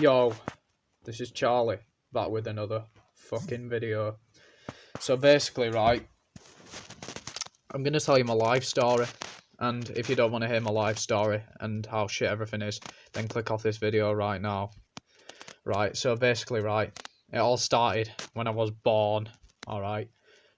Yo, this is Charlie, back with another fucking video. So basically, right, I'm going to tell you my life story, and if you don't want to hear my life story and how shit everything is, then click off this video right now. Right, so basically, right, it all started when I was born, alright,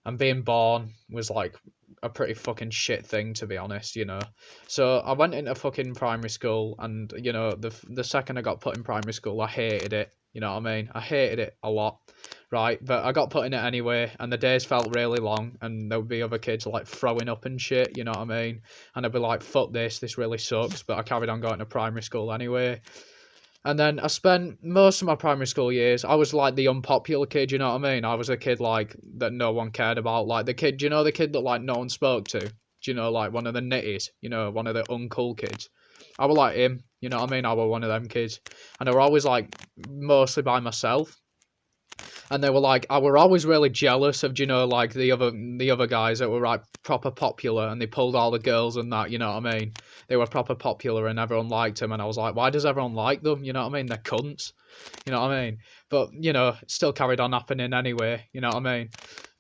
and being born was like a pretty fucking shit thing, to be honest, you know. So I went into fucking primary school, and you know, the second I got put in primary school, I hated it. You know what I mean? I hated it a lot, right? But I got put in it anyway, and the days felt really long, and there would be other kids like throwing up and shit. You know what I mean? And I'd be like, "Fuck this! This really sucks." But I carried on going to primary school anyway. And then I spent most of my primary school years, I was like the unpopular kid, you know what I mean? I was a kid like that no one cared about. Like the kid, do you know the kid that like no one spoke to? Do you know, like one of the nitties, you know, one of the uncool kids? I was like him, you know what I mean? I was one of them kids. And I were always like mostly by myself. And they were like, I were always really jealous of, you know, like the other guys that were like proper popular, and they pulled all the girls and that, you know what I mean? They were proper popular and everyone liked them, and I was like, why does everyone like them? You know what I mean? They're cunts. You know what I mean? But, you know, it still carried on happening anyway, you know what I mean?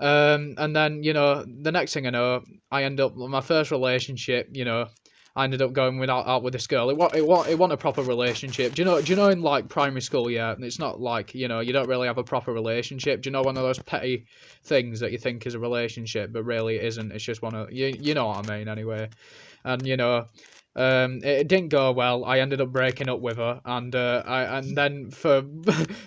And then, you know, the next thing I know, I end up my first relationship, you know, I ended up going out with this girl. It wasn't a proper relationship. Do you know in like primary school, yeah, it's not like, you know, you don't really have a proper relationship. Do you know one of those petty things that you think is a relationship, but really it isn't? It's just one of, you know what I mean anyway. And, you know, it didn't go well. I ended up breaking up with her, and then for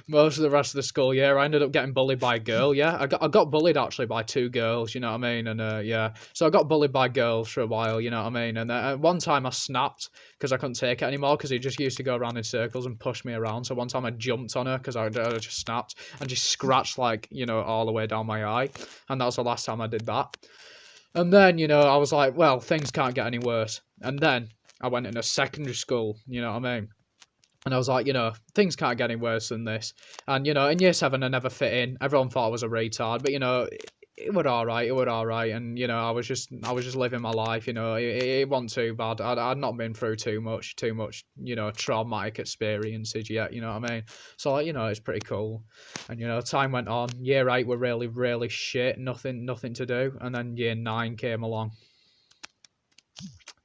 most of the rest of the school year, I ended up getting bullied by a girl. Yeah, I got bullied actually by two girls. You know what I mean? And yeah, so I got bullied by girls for a while. You know what I mean? And at one time I snapped because I couldn't take it anymore, because he just used to go around in circles and push me around. So one time I jumped on her because I just snapped and just scratched like, you know, all the way down my eye, and that was the last time I did that. And then, you know, I was like, well, things can't get any worse. And then I went into secondary school, you know what I mean? And I was like, you know, things can't get any worse than this. And, you know, in year 7, I never fit in. Everyone thought I was a retard, but, you know, it was all right. It was all right. And, you know, I was just living my life, you know. It wasn't too bad. I'd not been through too much, you know, traumatic experiences yet, you know what I mean? So, like, you know, it's pretty cool. And, you know, time went on. Year 8 were really, really shit. Nothing to do. And then year 9 came along.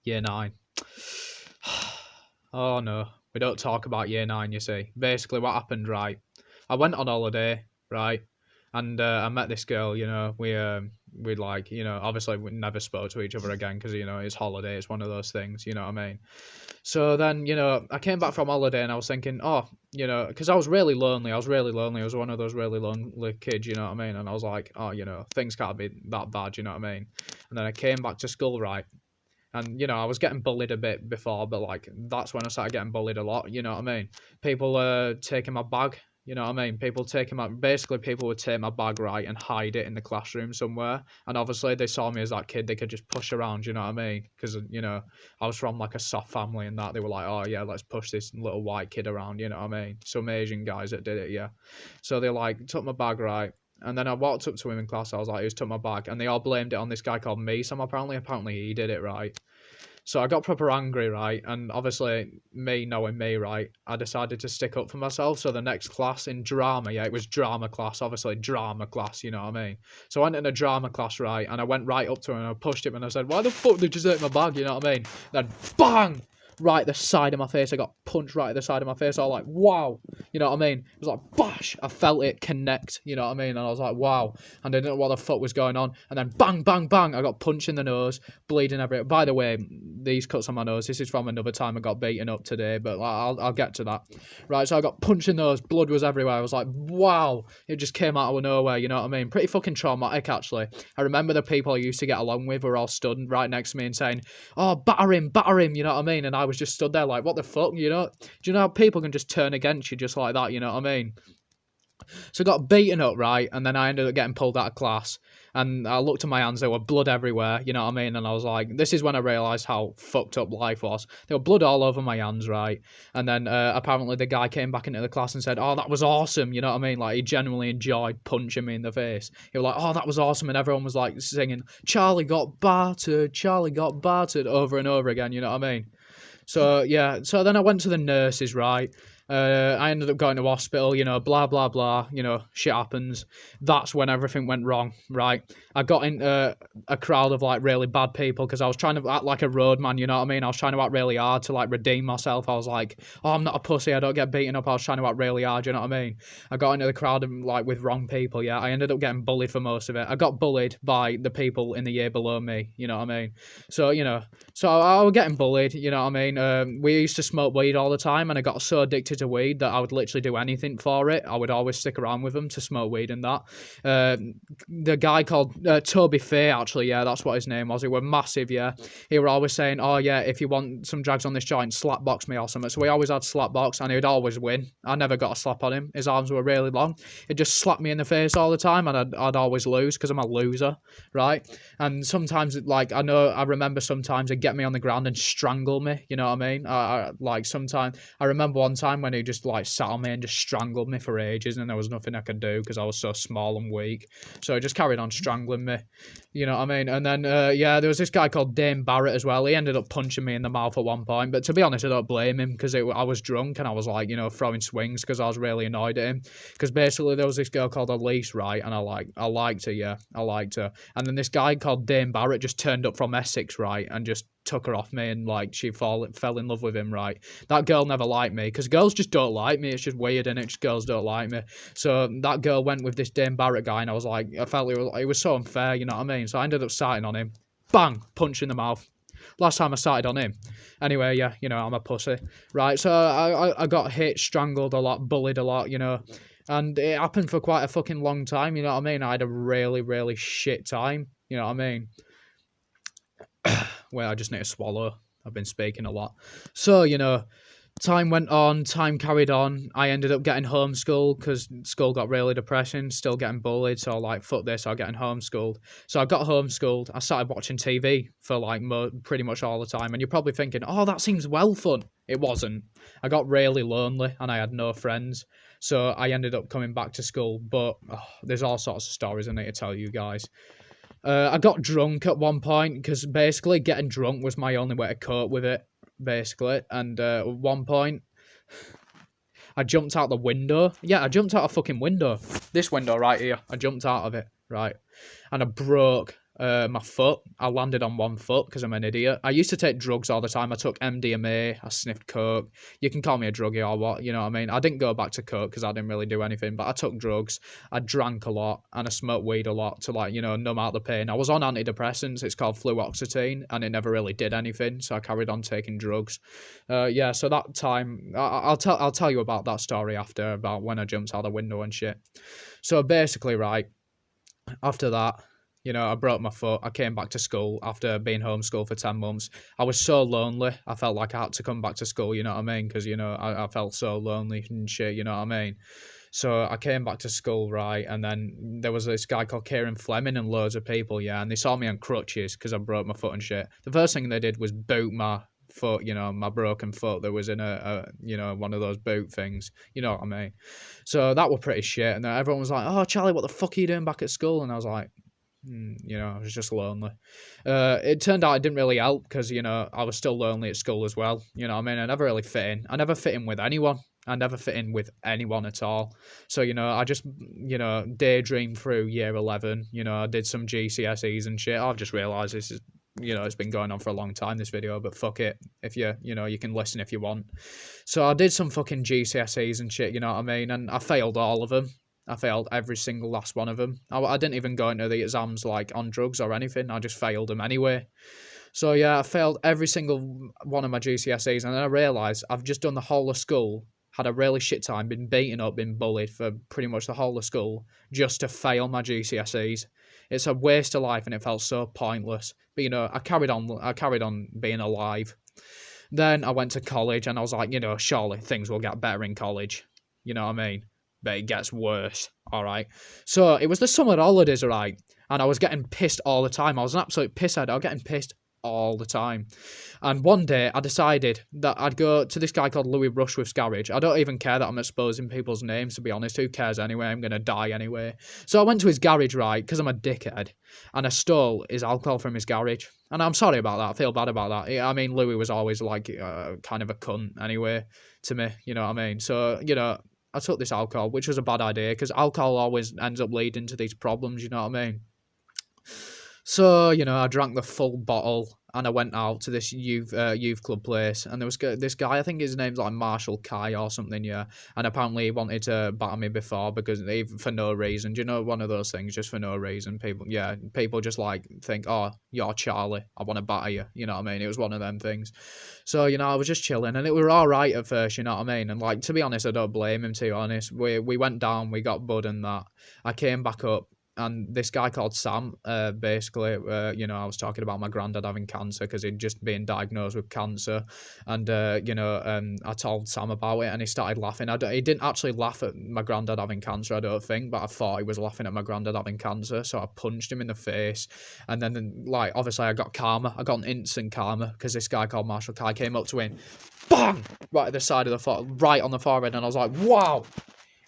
Year 9. Oh, no. We don't talk about year 9, you see. Basically, what happened, right? I went on holiday, right? And I met this girl, you know. We like, you know, obviously we never spoke to each other again because, you know, it's holiday. It's one of those things, you know what I mean? So then, you know, I came back from holiday and I was thinking, oh, you know, because I was really lonely. I was one of those really lonely kids, you know what I mean? And I was like, oh, you know, things can't be that bad, you know what I mean? And then I came back to school, right? And, you know, I was getting bullied a bit before, but, like, that's when I started getting bullied a lot, you know what I mean? People taking my bag, you know what I mean? Basically, people would take my bag, right, and hide it in the classroom somewhere. And obviously, they saw me as that kid they could just push around, you know what I mean? Because, you know, I was from, like, a soft family and that. They were like, oh, yeah, let's push this little white kid around, you know what I mean? Some Asian guys that did it, yeah. So they, like, took my bag, right? And then I walked up to him in class. I was like, who's took my bag? And they all blamed it on this guy called Meesam, apparently he did it, right? So I got proper angry, right? And obviously, me knowing me, right, I decided to stick up for myself. So the next class in drama, yeah, it was drama class, obviously drama class, you know what I mean? So I went in a drama class, right, and I went right up to him and I pushed him and I said, why the fuck did you take my bag, you know what I mean? Then bang! Right at the side of my face. I got punched right at the side of my face. I was like, wow. You know what I mean? It was like, bash. I felt it connect. You know what I mean? And I was like, wow. And I didn't know what the fuck was going on. And then bang, bang, bang. I got punched in the nose, bleeding everywhere. By the way, these cuts on my nose, this is from another time I got beaten up today, but I'll get to that. Right, so I got punched in the nose. Blood was everywhere. I was like, wow. It just came out of nowhere. You know what I mean? Pretty fucking traumatic, actually. I remember the people I used to get along with were all stood right next to me and saying, oh, batter him. You know what I mean? And I was just stood there like, what the fuck, you know? Do you know how people can just turn against you just like that, you know what I mean? So I got beaten up, right? And then I ended up getting pulled out of class. And I looked at my hands, there were blood everywhere, you know what I mean? And I was like, this is when I realised how fucked up life was. There were blood all over my hands, right? And then apparently the guy came back into the class and said, oh, that was awesome, you know what I mean? Like, he genuinely enjoyed punching me in the face. He was like, oh, that was awesome. And everyone was like singing, Charlie got battered, over and over again, you know what I mean? So, yeah, so then I went to the nurses, right? I ended up going to hospital, you know, blah, blah, blah, you know, shit happens. That's when everything went wrong, right? I got into a crowd of, like, really bad people because I was trying to act like a roadman, you know what I mean? I was trying to act really hard to, like, redeem myself. I was like, oh, I'm not a pussy, I don't get beaten up. I was trying to act really hard, you know what I mean? I got into the crowd of, like, with wrong people, yeah. I ended up getting bullied for most of it. I got bullied by the people in the year below me, you know what I mean? So, you know, so I was getting bullied, you know what I mean? We used to smoke weed all the time, and I got so addicted to weed that I would literally do anything for it. I would always stick around with them to smoke weed and that. The guy called Toby Faye, actually, yeah, that's what his name was. He were massive, yeah. He were always saying, oh, yeah, if you want some drags on this joint, slapbox me or something. So we always had slapbox, and he would always win. I never got a slap on him. His arms were really long. He'd just slap me in the face all the time, and I'd always lose because I'm a loser, right? And sometimes, like, I remember sometimes he'd get me on the ground and strangle me, you know what I mean? Like, sometimes, I remember one time when he just, like, sat on me and just strangled me for ages, and there was nothing I could do because I was so small and weak. So he just carried on strangling me, you know what I mean? And then, yeah, there was this guy called Dame Barrett as well. He ended up punching me in the mouth at one point, but to be honest, I don't blame him because I was drunk and I was, like, you know, throwing swings because I was really annoyed at him. Because basically there was this girl called Elise, right? And I liked her, yeah, I liked her. And then this guy called Dame Barrett just turned up from Essex, right, and just took her off me, and, like, she fell in love with him, right? That girl never liked me because girls just don't like me. It's just weird, and it's just girls don't like me. So that girl went with this Dame Barrett guy, and I was like, I felt it was so unfair, you know what I mean? So I ended up starting on him. Bang, punch in the mouth. Last time I started on him. Anyway, yeah, you know, I'm a pussy, right? So I got hit, strangled a lot, bullied a lot, you know. And it happened for quite a fucking long time, you know what I mean? I had a really, really shit time, you know what I mean? Well, I just need to swallow. I've been speaking a lot. So, you know, time went on, time carried on. I ended up getting homeschooled because school got really depressing, still getting bullied. So, like, fuck this, I'm getting homeschooled. So I got homeschooled. I started watching TV for, like, pretty much all the time. And you're probably thinking, oh, that seems well fun. It wasn't. I got really lonely and I had no friends. So I ended up coming back to school. But there's all sorts of stories I need to tell you guys. I got drunk at one point because basically getting drunk was my only way to cope with it, basically. And at one point, I jumped out the window. Yeah, I jumped out a fucking window. This window right here. I jumped out of it, right? And I broke my foot. I landed on one foot because I'm an idiot. I used to take drugs all the time. I took MDMA. I sniffed coke. You can call me a druggie or what, you know what I mean? I didn't go back to coke because I didn't really do anything, but I took drugs. I drank a lot and I smoked weed a lot to, like, you know, numb out the pain. I was on antidepressants. It's called fluoxetine, and it never really did anything, so I carried on taking drugs. Yeah, so that time, I'll tell you about that story after, about when I jumped out the window and shit. So basically, right, after that, you know, I broke my foot. I came back to school after being homeschooled for 10 months. I was so lonely. I felt like I had to come back to school, you know what I mean? Because, you know, I felt so lonely and shit, you know what I mean? So I came back to school, right? And then there was this guy called Kieran Fleming and loads of people, yeah? And they saw me on crutches because I broke my foot and shit. The first thing they did was boot my foot, you know, my broken foot that was in you know, one of those boot things, you know what I mean? So that were pretty shit. And then everyone was like, oh, Charlie, what the fuck are you doing back at school? And I was like, you know, I was just lonely. It turned out it didn't really help because, you know, I was still lonely at school as well. You know what I mean? I never really fit in. I never fit in with anyone. I never fit in with anyone at all. So, you know, I just, you know, daydreamed through year 11. You know, I did some GCSEs and shit. I've just realised this is, you know, it's been going on for a long time, this video, but fuck it. If you know, you can listen if you want. So I did some fucking GCSEs and shit, you know what I mean? And I failed all of them. I failed every single last one of them. I didn't even go into the exams, like, on drugs or anything. I just failed them anyway. So, yeah, I failed every single one of my GCSEs. And then I realised I've just done the whole of school, had a really shit time, been beaten up, been bullied for pretty much the whole of school just to fail my GCSEs. It's a waste of life and it felt so pointless. But, you know, I carried on being alive. Then I went to college and I was like, you know, surely things will get better in college. You know what I mean? But it gets worse, all right? So it was the summer holidays, right? And I was getting pissed all the time. I was an absolute pisshead. I was getting pissed all the time. And one day I decided that I'd go to this guy called Louis Rushworth's garage. I don't even care that I'm exposing people's names, to be honest. Who cares anyway? I'm going to die anyway. So I went to his garage, right, because I'm a dickhead, and I stole his alcohol from his garage. And I'm sorry about that. I feel bad about that. I mean, Louis was always like kind of a cunt anyway to me, you know what I mean? So, you know, I took this alcohol, which was a bad idea because alcohol always ends up leading to these problems, you know what I mean? So, you know, I drank the full bottle and I went out to this youth club place, and there was this guy, I think his name's like Marshall Kai or something, yeah, and apparently he wanted to batter me before because for no reason. Do you know, one of those things, just for no reason? People just like think, oh, you're Charlie, I want to batter you, you know what I mean? It was one of them things. So, you know, I was just chilling, and it were all right at first, you know what I mean? And like, to be honest, I don't blame him, to be honest. We went down, we got bud and that. I came back up, and this guy called Sam, basically, you know, I was talking about my granddad having cancer because he'd just been diagnosed with cancer. And, you know, I told Sam about it and he started laughing. He didn't actually laugh at my granddad having cancer, I don't think, but I thought he was laughing at my granddad having cancer. So I punched him in the face. And then, like, obviously I got karma. I got an instant karma because this guy called Marshall Kai came up to him, bang, right at the side of the right on the forehead. And I was like, wow.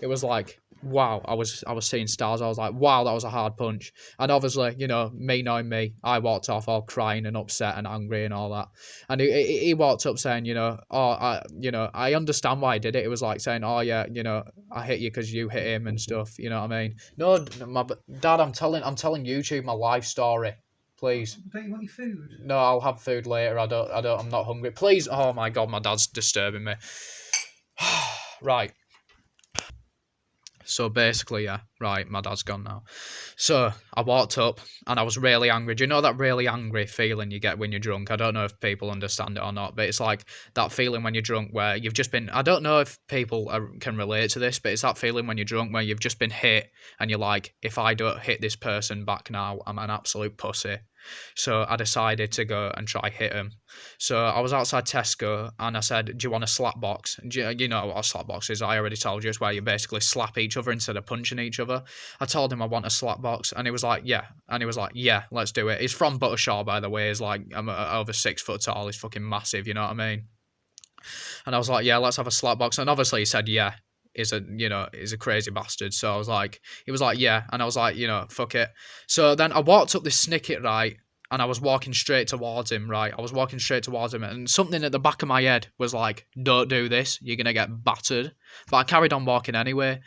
It was like, wow, I was seeing stars. I was like, wow, that was a hard punch. And obviously, you know, me knowing me, I walked off all crying and upset and angry and all that. And he walked up saying, you know, I understand why I did it. It was like saying, oh yeah, you know, I hit you because you hit him and stuff. You know what I mean? No, Dad, I'm telling YouTube my life story. Please. Don't you want your food? No, I'll have food later. I'm not hungry. Please. Oh my God, my dad's disturbing me. Right. So basically, yeah, right, my dad's gone now. So I walked up and I was really angry. Do you know that really angry feeling you get when you're drunk? I don't know if people understand it or not, but it's like that feeling when you're drunk where you've just been, I don't know if people can relate to this, but it's that feeling when you're drunk where you've just been hit and you're like, if I don't hit this person back now, I'm an absolute pussy. So I decided to go and try hit him. So I was outside Tesco and I said, do you want a slap box? You know what a slap box is. I already told you. It's where you basically slap each other instead of punching each other. I told him I want a slap box and he was like, yeah. And he was like, yeah, let's do it. He's from Buttershaw, by the way. He's like, I'm over 6 foot tall. He's fucking massive. You know what I mean? And I was like, yeah, let's have a slap box. And obviously he said, yeah. Is a crazy bastard. So I was like, he was like, yeah. And I was like, you know, fuck it. So then I walked up this snicket, right? And I was walking straight towards him, right? I was walking straight towards him, and something at the back of my head was like, don't do this, you're going to get battered. But I carried on walking anyway.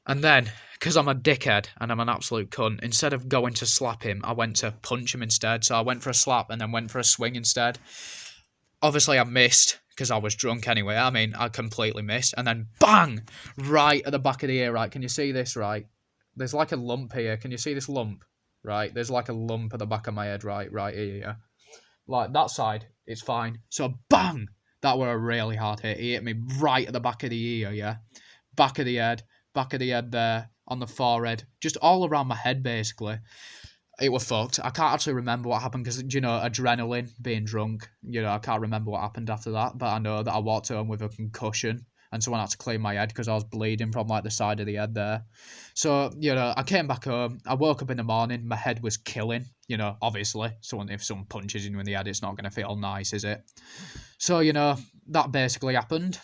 And then, because I'm a dickhead and I'm an absolute cunt, instead of going to slap him, I went to punch him instead. So I went for a slap and then went for a swing instead. Obviously, I missed because I was drunk anyway. I mean, I completely missed. And then bang! Right at the back of the ear, right? Can you see this, right? There's like a lump here. Can you see this lump? Right? There's like a lump at the back of my head, right here, yeah? Like, that side, it's fine. So, bang! That were a really hard hit. He hit me right at the back of the ear, yeah? Back of the head there, on the forehead. Just all around my head, basically. It was fucked. I can't actually remember what happened because, you know, adrenaline, being drunk, you know, I can't remember what happened after that. But I know that I walked home with a concussion and someone had to clean my head because I was bleeding from, like, the side of the head there. So, you know, I came back home. I woke up in the morning. My head was killing, you know, obviously. If someone punches you in the head, it's not going to feel nice, is it? So, you know, that basically happened.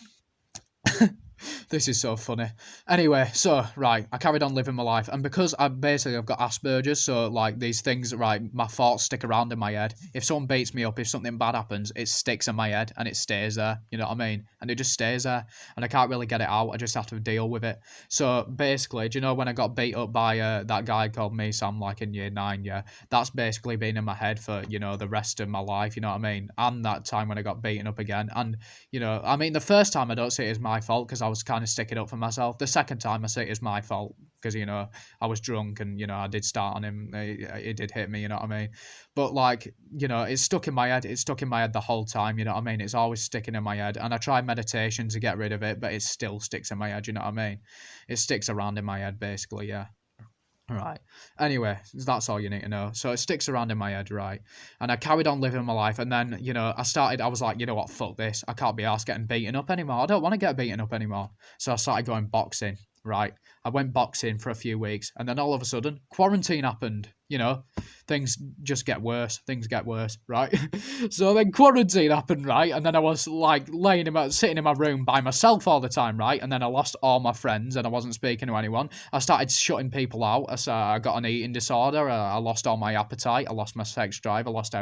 This is so funny. Anyway, so, right, I carried on living my life, and because I've got Asperger's, so, like, these things, right, my thoughts stick around in my head. If someone beats me up, if something bad happens, it sticks in my head, and it stays there, you know what I mean? And it just stays there, and I can't really get it out, I just have to deal with it. So, basically, do you know when I got beat up by that guy called me, Sam, like, in year 9, yeah? That's basically been in my head for, you know, the rest of my life, you know what I mean? And that time when I got beaten up again, and, you know, I mean, the first time I don't see it as my fault, because I was kind of sticking up for myself. The second time I say it is my fault because, you know, I was drunk and, you know, I did start on him. He did hit me, you know what I mean? But, like, you know, it's stuck in my head. It's stuck in my head the whole time, you know what I mean? It's always sticking in my head. And I try meditation to get rid of it, but it still sticks in my head, you know what I mean? It sticks around in my head, basically, yeah. Right. Anyway, that's all you need to know. So it sticks around in my head, right? And I carried on living my life. And then, you know, I was like, you know what, fuck this. I can't be arsed getting beaten up anymore. I don't want to get beaten up anymore. So I started going boxing, right? I went boxing for a few weeks. And then all of a sudden, quarantine happened. you know, things just get worse. Things get worse, right? So then quarantine happened, right? And then I was like sitting in my room by myself all the time, right? And then I lost all my friends and I wasn't speaking to anyone. I started shutting people out. I got an eating disorder. I lost all my appetite. I lost my sex drive. I lost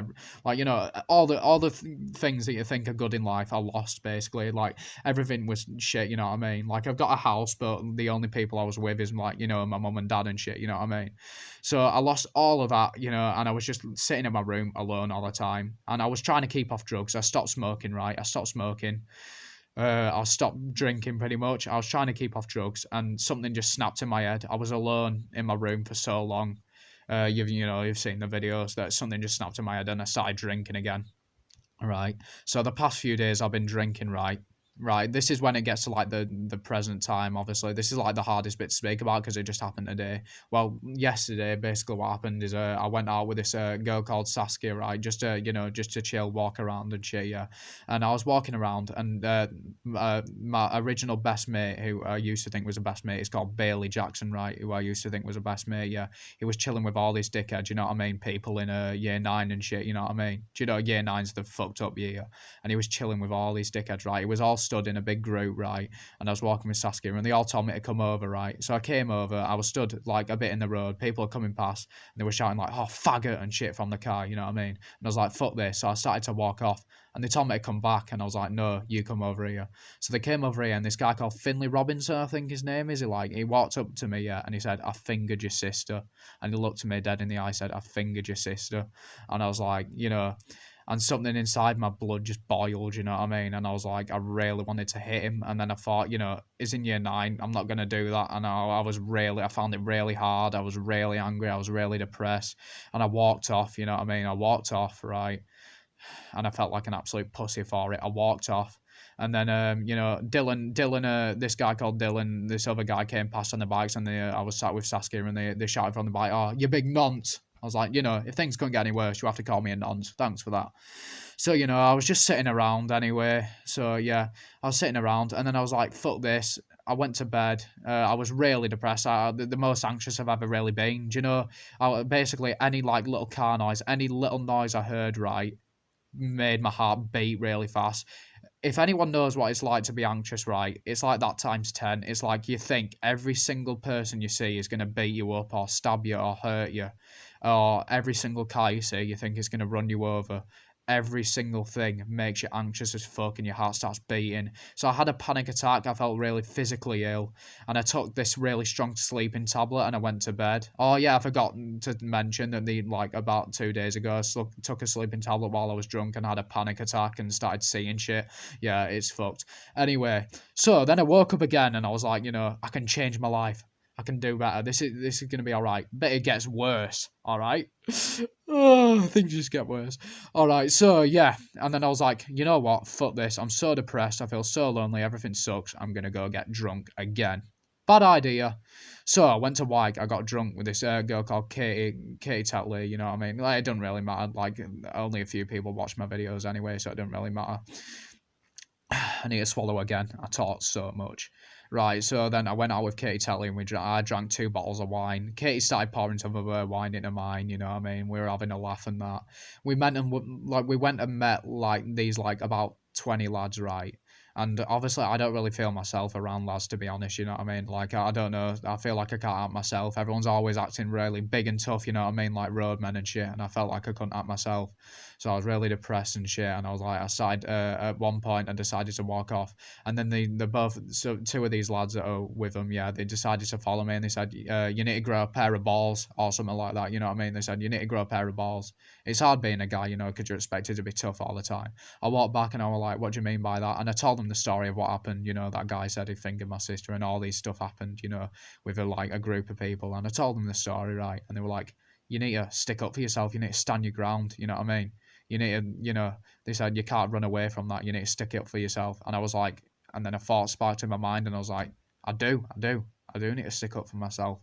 like, you know, all the things that you think are good in life. I lost basically. Like everything was shit. You know what I mean? Like I've got a house, but the only people I was with is like, you know, my mum and dad and shit. You know what I mean? So I lost all of that, you know, and I was just sitting in my room alone all the time. And I was trying to keep off drugs. I stopped smoking, right? I stopped smoking. I stopped drinking pretty much. I was trying to keep off drugs, and something just snapped in my head. I was alone in my room for so long. You've seen the videos that something just snapped in my head, and I started drinking again. Right. So the past few days I've been drinking, right? Right. This is when it gets to like the present time, obviously. This is like the hardest bit to speak about because it just happened today. Well, yesterday, basically what happened is I went out with this girl called Saskia, right? Just to chill, walk around and shit, yeah. And I was walking around and my original best mate, who I used to think was a best mate, is called Bailey Jackson, right? Who I used to think was a best mate, yeah. He was chilling with all these dickheads, you know what I mean? People in year 9 and shit, you know what I mean? Do you know year 9's the fucked up year? And he was chilling with all these dickheads, right? He was all stood in a big group, right? And I was walking with Saskia and they all told me to come over, right? So I came over, I was stood like a bit in the road, people are coming past and they were shouting like, oh, faggot and shit from the car, you know what I mean? And I was like, fuck this. So I started to walk off and they told me to come back and I was like, no, you come over here. So they came over here and this guy called Finley Robinson, I think his name is, he walked up to me, yeah, and he said, I fingered your sister. And he looked at me dead in the eye, said, I fingered your sister. And I was like, you know, and something inside my blood just boiled, you know what I mean? And I was like, I really wanted to hit him. And then I thought, you know, he's in year 9, I'm not going to do that. And I found it really hard. I was really angry. I was really depressed. And I walked off, you know what I mean? I walked off, right? And I felt like an absolute pussy for it. I walked off. And then, Dylan, this guy called Dylan, this other guy came past on the bikes, and I was sat with Saskia, and they shouted from the bike, "Oh, you big nonce!" I was like, you know, if things couldn't get any worse, you have to call me a nonce. Thanks for that. So, you know, I was just sitting around anyway. So, yeah, I was sitting around, and then I was like, fuck this. I went to bed. I was really depressed. The most anxious I've ever really been. Do you know, basically any like little car noise, any little noise I heard, right, made my heart beat really fast. If anyone knows what it's like to be anxious, right, it's like that times 10. It's like you think every single person you see is going to beat you up or stab you or hurt you, or every single car you see you think is going to run you over. Every single thing makes you anxious as fuck and your heart starts beating. So I had a panic attack. I felt really physically ill and I took this really strong sleeping tablet and I went to bed. Oh yeah, I forgot to mention that about 2 days ago, I took a sleeping tablet while I was drunk and had a panic attack and started seeing shit. Yeah, it's fucked. Anyway, so then I woke up again and I was like, you know, I can change my life. I can do better. This is gonna be all right. But it gets worse. All right. Oh, things just get worse. All right. So yeah, and then I was like, you know what? Fuck this. I'm so depressed. I feel so lonely. Everything sucks. I'm gonna go get drunk again. Bad idea. So I went to Wyke. I got drunk with this girl called Katie Tetley. You know what I mean? Like, it doesn't really matter. Like only a few people watch my videos anyway, so it doesn't really matter. I need to swallow again. I talk so much. Right, so then I went out with Katie Tetley and I drank 2 bottles of wine. Katie started pouring some of her wine into mine, you know what I mean? We were having a laugh and that. We went and met like these like about 20 lads, right? And obviously, I don't really feel myself around lads, to be honest, you know what I mean? Like, I don't know, I feel like I can't act myself. Everyone's always acting really big and tough, you know what I mean? Like roadmen and shit, and I felt like I couldn't act myself. So I was really depressed and shit, and I was like, I started, at one point, I decided to walk off. And then so 2 of these lads that are with them, yeah, they decided to follow me, and they said, you need to grow a pair of balls, or something like that, you know what I mean? They said, you need to grow a pair of balls. It's hard being a guy, you know, because you're expected to be tough all the time. I walked back and I was like, what do you mean by that? And I told them the story of what happened. You know, that guy said he fingered my sister and all these stuff happened, you know, with a group of people. And I told them the story, right? And they were like, you need to stick up for yourself. You need to stand your ground. You know what I mean? You need to, you know, they said you can't run away from that. You need to stick up for yourself. And I was like, and then a thought sparked in my mind and I was like, I do need to stick up for myself.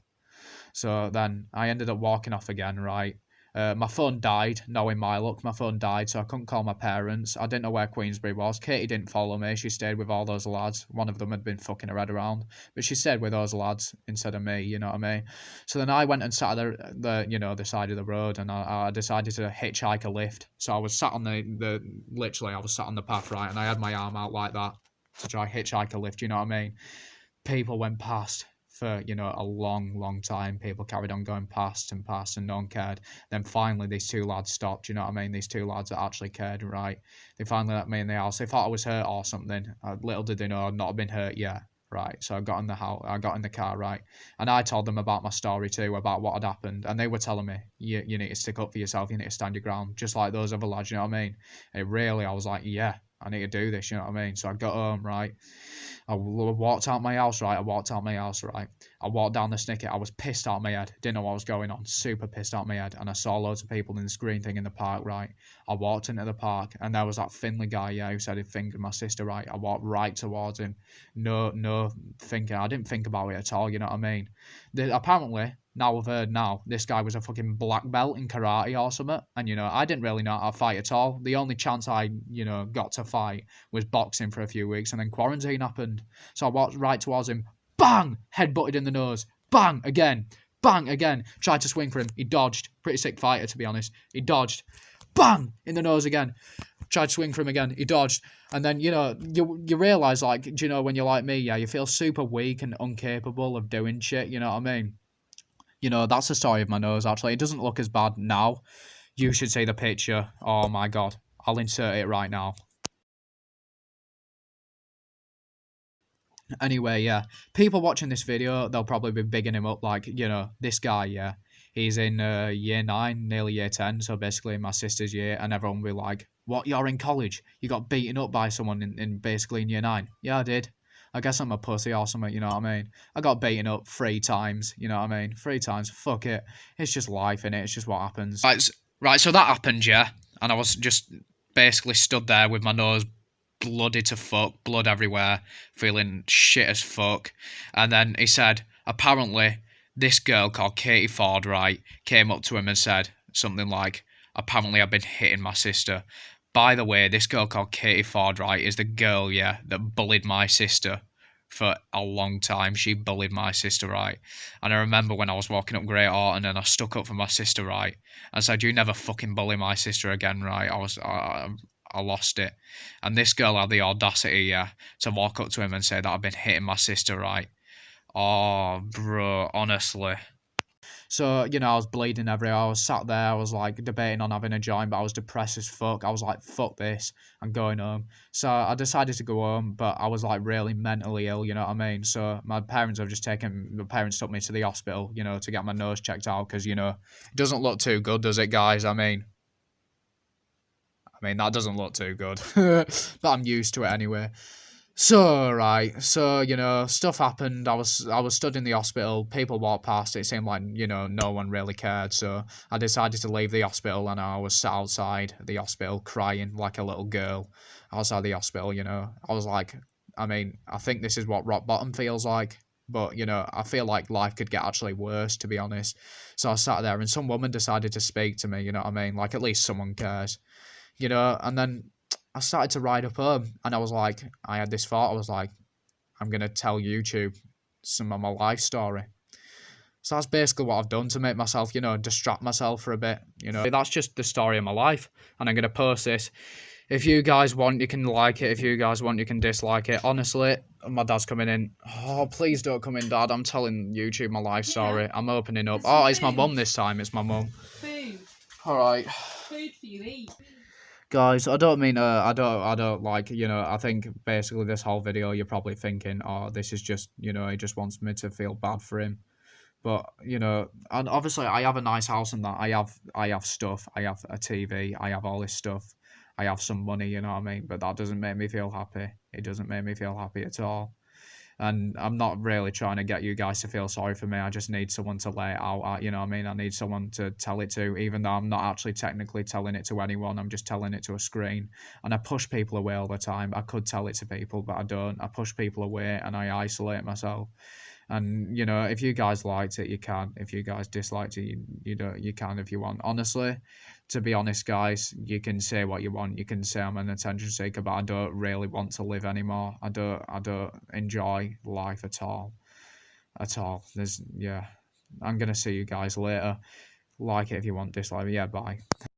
So then I ended up walking off again, right? My phone died, knowing my luck. My phone died, so I couldn't call my parents. I didn't know where Queensbury was. Katie didn't follow me. She stayed with all those lads. One of them had been fucking her head around, but she stayed with those lads instead of me, you know what I mean? So then I went and sat at the side of the road, and I decided to hitchhike a lift. So I was sat on literally, I was sat on the path, right, and I had my arm out like that to try hitchhike a lift, you know what I mean? People went past for, a long time. People carried on going past and no one cared. Then finally these two lads stopped, you know what I mean? These two lads that actually cared, right? They finally let me in the house. They thought I was hurt or something. Little did they know I'd not been hurt yet, right? So I got in the house, I got in the car, right? And I told them about my story too, about what had happened. And they were telling me, you need to stick up for yourself, you need to stand your ground, just like those other lads, you know what I mean? And really, I was like, yeah, I need to do this, you know what I mean? So I got home, right? I walked out my house, right? I walked down the Snicket. I was pissed out of my head. Didn't know what was going on. Super pissed out of my head. And I saw loads of people in this green thing in the park, right? I walked into the park, and there was that Finley guy, yeah, who said he'd fingered my sister, right? I walked right towards him. No thinking. I didn't think about it at all, you know what I mean? Apparently, now I've heard this guy was a fucking black belt in karate or something. And, I didn't really know how to fight at all. The only chance I, got to fight was boxing for a few weeks, and then quarantine happened. So I walked right towards him. Bang! Head butted in the nose. Bang! Again. Bang! Again. Tried to swing for him. He dodged. Pretty sick fighter, to be honest. He dodged. Bang! In the nose again. Tried to swing for him again. He dodged. And then, you realise, like, when you're like me, yeah, you feel super weak and incapable of doing shit, you know what I mean? That's the story of my nose, actually. It doesn't look as bad now. You should see the picture. Oh, my God. I'll insert it right now. Anyway, yeah. People watching this video, they'll probably be bigging him up like, this guy, yeah. He's in year 9, nearly year 10, so basically my sister's year, and everyone will be like, what, you're in college? You got beaten up by someone in basically in year 9? Yeah, I did. I guess I'm a pussy or something, you know what I mean? I got beaten up 3 times, you know what I mean? 3 times, fuck it. It's just life, innit? It's just what happens. Right, so that happened, yeah? And I was just basically stood there with my nose bloody to fuck, blood everywhere, feeling shit as fuck. And then he said, apparently, this girl called Katie Ford, right, came up to him and said something like, apparently I've been hitting my sister. By the way, this girl called Katie Ford, right, is the girl, yeah, that bullied my sister for a long time. She bullied my sister, right? And I remember when I was walking up Great Orton and I stuck up for my sister, right? And said, you never fucking bully my sister again, right? I lost it. And this girl had the audacity, yeah, to walk up to him and say that I've been hitting my sister, right? Oh, bro, honestly. So, I was bleeding everywhere. I was sat there, I was like debating on having a joint, but I was depressed as fuck. I was like, fuck this, I'm going home. So I decided to go home, but I was like really mentally ill, you know what I mean? So my parents took me to the hospital, to get my nose checked out, because, it doesn't look too good, does it, guys? I mean, that doesn't look too good, but I'm used to it anyway. So, right, so, stuff happened. I was stood in the hospital. People walked past. It seemed like, no one really cared. So I decided to leave the hospital, and I was sat outside the hospital crying like a little girl outside the hospital, I was like, I think this is what rock bottom feels like. But, I feel like life could get actually worse, to be honest. So I sat there, and some woman decided to speak to me, you know what I mean? Like, at least someone cares, and then I started to ride up home, and I had this thought, I was like, I'm going to tell YouTube some of my life story. So that's basically what I've done to make myself, distract myself for a bit, That's just the story of my life, and I'm going to post this. If you guys want, you can like it. If you guys want, you can dislike it. Honestly, my dad's coming in. Oh, please don't come in, Dad. I'm telling YouTube my life story. I'm opening up. Oh, it's my mum this time. It's my mum. Food. All right. Food for you eat. Guys, I don't mean, I don't like, I think basically this whole video, you're probably thinking, oh, this is just, he just wants me to feel bad for him. But, and obviously I have a nice house and that. I have stuff. I have a TV. I have all this stuff. I have some money, you know what I mean? But that doesn't make me feel happy. It doesn't make me feel happy at all. And I'm not really trying to get you guys to feel sorry for me. I just need someone to lay it out at, you know what I mean? I need someone to tell it to, even though I'm not actually technically telling it to anyone. I'm just telling it to a screen. And I push people away all the time. I could tell it to people, but I don't. I push people away and I isolate myself. And you know, if you guys liked it, you can. If you guys disliked it, you can if you want. Honestly, to be honest, guys, you can say what you want. You can say I'm an attention seeker, but I don't really want to live anymore. I don't enjoy life at all. At all. There's yeah. I'm gonna see you guys later. Like it if you want, dislike it. Yeah, bye.